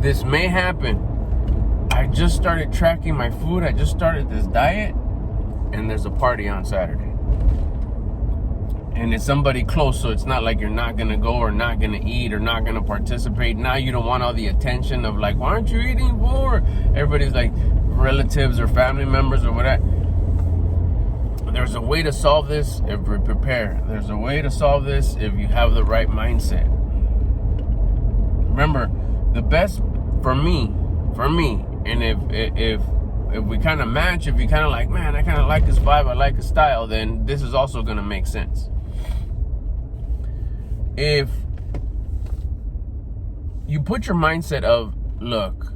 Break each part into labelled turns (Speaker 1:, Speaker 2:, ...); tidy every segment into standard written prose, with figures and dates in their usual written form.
Speaker 1: this may happen. I just started tracking my food. I just started this diet, and there's a party on Saturday. And it's somebody close, so it's not like you're not gonna go or not gonna eat or not gonna participate. Now you don't want all the attention of like, why aren't you eating more? Everybody's like relatives or family members or whatever. There's a way to solve this if we prepare. There's a way to solve this if you have the right mindset. Remember, the best for me, and if we kind of match, if you kind of like, man, I kind of like his vibe, I like his style, then this is also going to make sense. If you put your mindset of, look,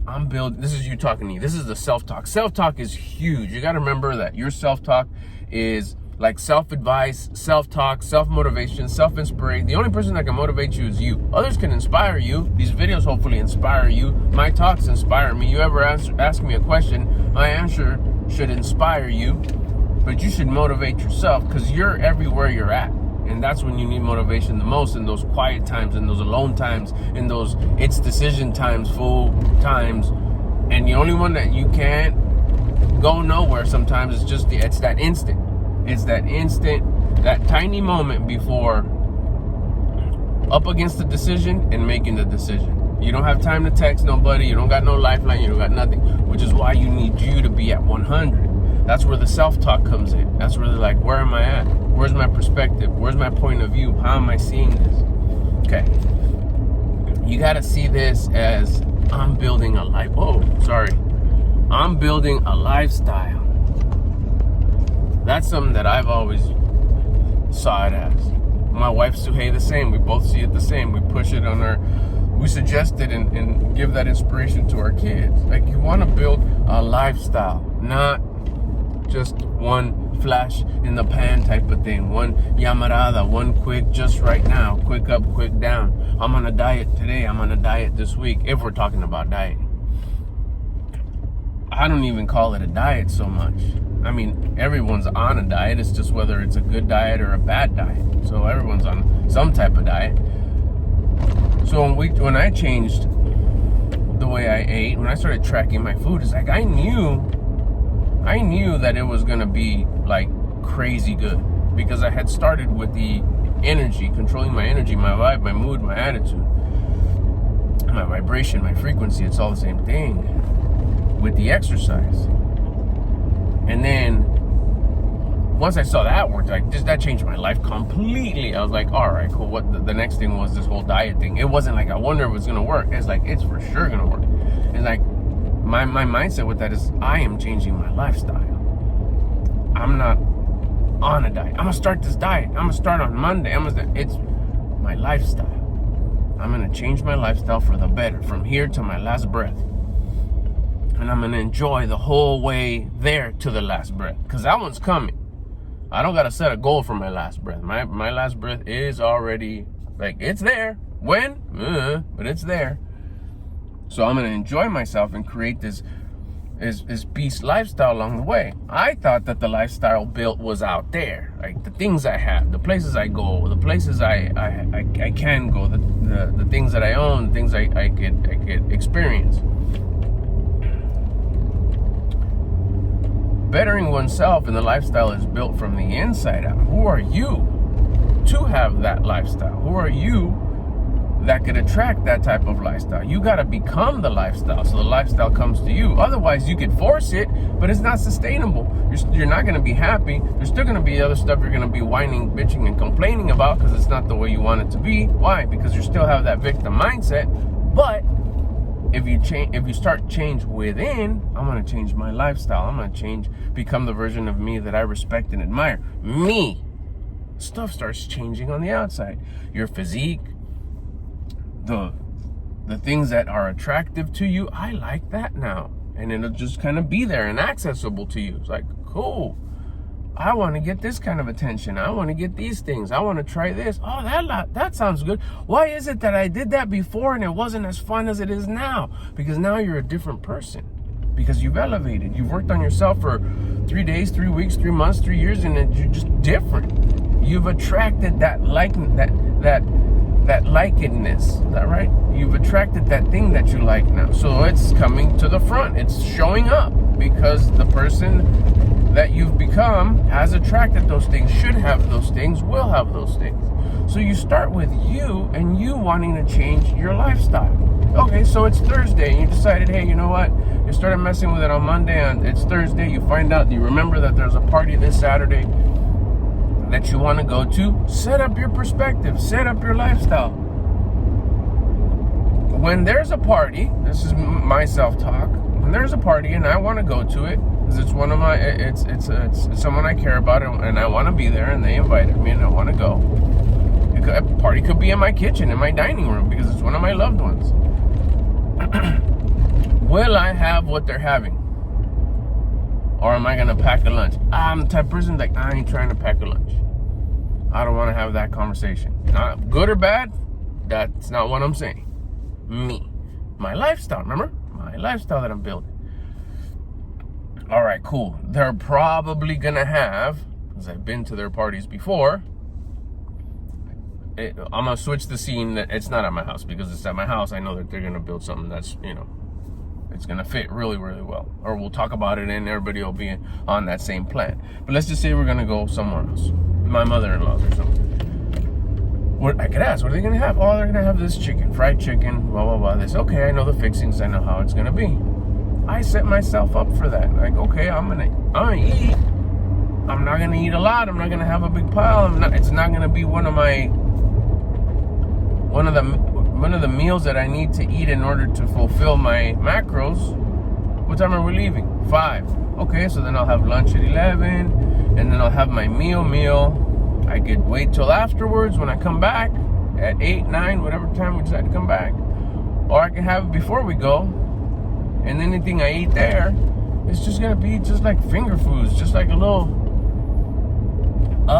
Speaker 1: I'm building, this is you talking to you, this is the self-talk. Self-talk is huge. You got to remember that your self-talk is like self-advice, self-talk, self-motivation, self-inspiration. The only person that can motivate you is you. Others can inspire you. These videos hopefully inspire you. My talks inspire me. You ever ask me a question, my answer should inspire you, but you should motivate yourself because you're everywhere you're at. And that's when you need motivation the most, in those quiet times, in those alone times, in those it's decision times, full times. And the only one that you can't go nowhere sometimes is just it's that instant. It's that instant, that tiny moment before up against the decision and making the decision. You don't have time to text nobody. You don't got no lifeline. You don't got nothing, which is why you need you to be at 100. That's where the self-talk comes in. That's where they're like, where am I at? Where's my perspective? Where's my point of view? How am I seeing this? Okay. You got to see this as I'm building a life. Oh, sorry. I'm building a lifestyle. That's something that I've always saw it as. My wife, Suhey, the same. We both see it the same. We push it on our, we suggest it and give that inspiration to our kids. Like, you want to build a lifestyle, not just one flash in the pan type of thing. One llamarada, one quick, just right now, quick up, quick down. I'm on a diet today. I'm on a diet this week, if we're talking about dieting. I don't even call it a diet so much. I mean, everyone's on a diet. It's just whether it's a good diet or a bad diet. So everyone's on some type of diet. So when I changed the way I ate, when I started tracking my food, it's like I knew that it was gonna be like crazy good, because I had started with the energy, controlling my energy, my vibe, my mood, my attitude, my vibration, my frequency. It's all the same thing with the exercise. And then once I saw that worked, like that changed my life completely. I was like, all right, cool. What the next thing was this whole diet thing. It wasn't like I wonder if it's gonna work. It's like it's for sure gonna work. And like my mindset with that is I am changing my lifestyle. I'm not on a diet. I'm gonna start this diet. I'm gonna start on Monday. It's my lifestyle. I'm gonna change my lifestyle for the better from here to my last breath. And I'm going to enjoy the whole way there to the last breath. Because that one's coming. I don't got to set a goal for my last breath. My last breath is already, like, it's there. When? But it's there. So I'm going to enjoy myself and create this beast lifestyle along the way. I thought that the lifestyle built was out there. Like, the things I have, the places I go, the places I can go, the things that I own, the things I could experience. Bettering oneself in the lifestyle is built from the inside out. Who are you to have that lifestyle? Who are you that could attract that type of lifestyle? You got to become the lifestyle so the lifestyle comes to you. Otherwise, you could force it, but it's not sustainable. You're not going to be happy. There's still going to be other stuff you're going to be whining, bitching, and complaining about because it's not the way you want it to be. Why? Because you still have that victim mindset. But if you start change within, I'm going to change my lifestyle. I'm going to become the version of me that I respect and admire. Me. Stuff starts changing on the outside. Your physique, the things that are attractive to you, I like that now. And it'll just kind of be there and accessible to you. It's like, cool. I want to get this kind of attention. I want to get these things. I want to try this. Oh, that sounds good. Why is it that I did that before and it wasn't as fun as it is now? Because now you're a different person. Because you've elevated. You've worked on yourself for 3 days, 3 weeks, 3 months, 3 years, and you're just different. You've attracted that likeness. Is that right? you've attracted that thing that you like now. So it's coming to the front. It's showing up because the person that you've become has attracted those things, should have those things, will have those things. So you start with you and you wanting to change your lifestyle. Okay, so it's Thursday and you decided, hey, you know what? You started messing with it on Monday and it's Thursday. You find out, you remember that there's a party this Saturday that you want to go to. Set up your perspective, set up your lifestyle. When there's a party, this is my self-talk, when there's a party and I want to go to it, because it's one of my, it's someone I care about and I want to be there and they invited me and I want to go. A party could be in my kitchen, in my dining room, because it's one of my loved ones. Will I have what they're having? Or am I going to pack a lunch? I'm the type of person like, I ain't trying to pack a lunch. I don't want to have that conversation. Not good or bad, that's not what I'm saying. Me. My lifestyle, remember? My lifestyle that I'm building. All right, cool. They're probably going to have, because I've been to their parties before, I'm going to switch the scene. That it's not at my house, because it's at my house. I know that they're going to build something that's, it's going to fit really, really well. Or we'll talk about it and everybody will be on that same plan. But let's just say we're going to go somewhere else. My mother-in-law's or something. I could ask, what are they going to have? Oh, they're going to have this chicken, fried chicken, blah, blah, blah. This, okay, I know the fixings. I know how it's going to be. I set myself up for that. Like, okay, I'm gonna eat. I'm not going to eat a lot. I'm not going to have a big pile. It's not going to be one of the meals that I need to eat in order to fulfill my macros. What time are we leaving? 5. Okay, so then I'll have lunch at 11, and then I'll have my meal. I could wait till afterwards when I come back at 8, 9, whatever time we decide to come back. Or I can have it before we go, and anything I eat there, it's just gonna be just like finger foods, just like a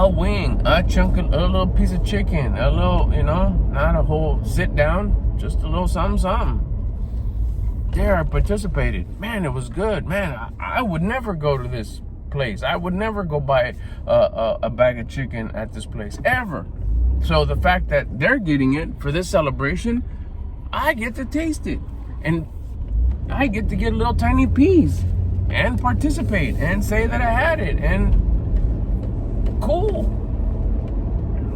Speaker 1: wing, a little piece of chicken, a little, not a whole sit down, just a little something. There, I participated. Man, it was good. Man, I would never go to this place. I would never go buy a bag of chicken at this place, ever. So the fact that they're getting it for this celebration, I get to taste it. And I get to get a little tiny piece and participate and say that I had it. And cool.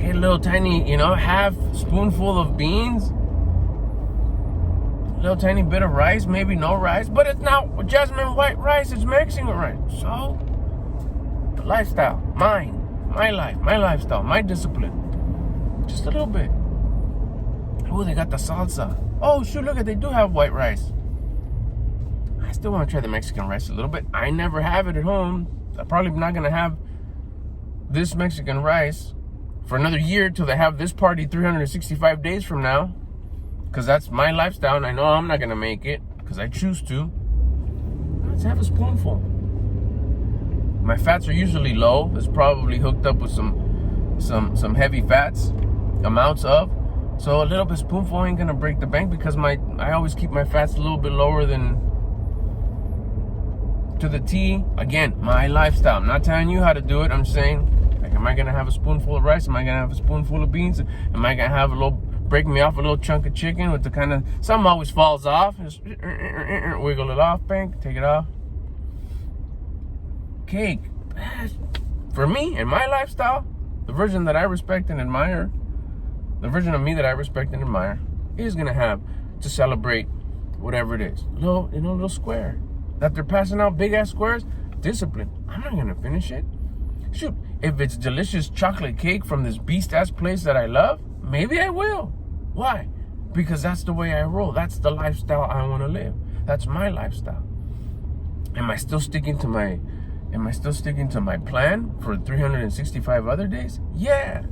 Speaker 1: Get a little tiny, half spoonful of beans, a little tiny bit of rice, maybe no rice, but it's not jasmine white rice, it's Mexican rice. So, the lifestyle, my life, my lifestyle, my discipline, just a little bit. Oh, they got the salsa. Oh, shoot, look at, they do have white rice. I still want to try the Mexican rice a little bit. I never have it at home. I'm probably not going to have this Mexican rice for another year till they have this party 365 days from now, because that's my lifestyle and I know I'm not gonna make it because I choose to. Let's have a spoonful. My fats are usually low. It's probably hooked up with some heavy fats, amounts of, so a little bit spoonful ain't gonna break the bank, because I always keep my fats a little bit lower than to the T. Again, my lifestyle. I'm not telling you how to do it. I'm saying, am I gonna have a spoonful of rice? Am I gonna have a spoonful of beans? Am I gonna have break me off a little chunk of chicken with the kind of, something always falls off. Just wiggle it off, bang, take it off. Cake. For me, in my lifestyle, the version that I respect and admire, the version of me that I respect and admire, is gonna have to celebrate whatever it is. Little square. That they're passing out big ass squares. Discipline. I'm not gonna finish it. Shoot, if it's delicious chocolate cake from this beast-ass place that I love, maybe I will. Why? Because that's the way I roll. That's the lifestyle I want to live. That's my lifestyle. Am I still sticking to my plan for 365 other days? Yeah.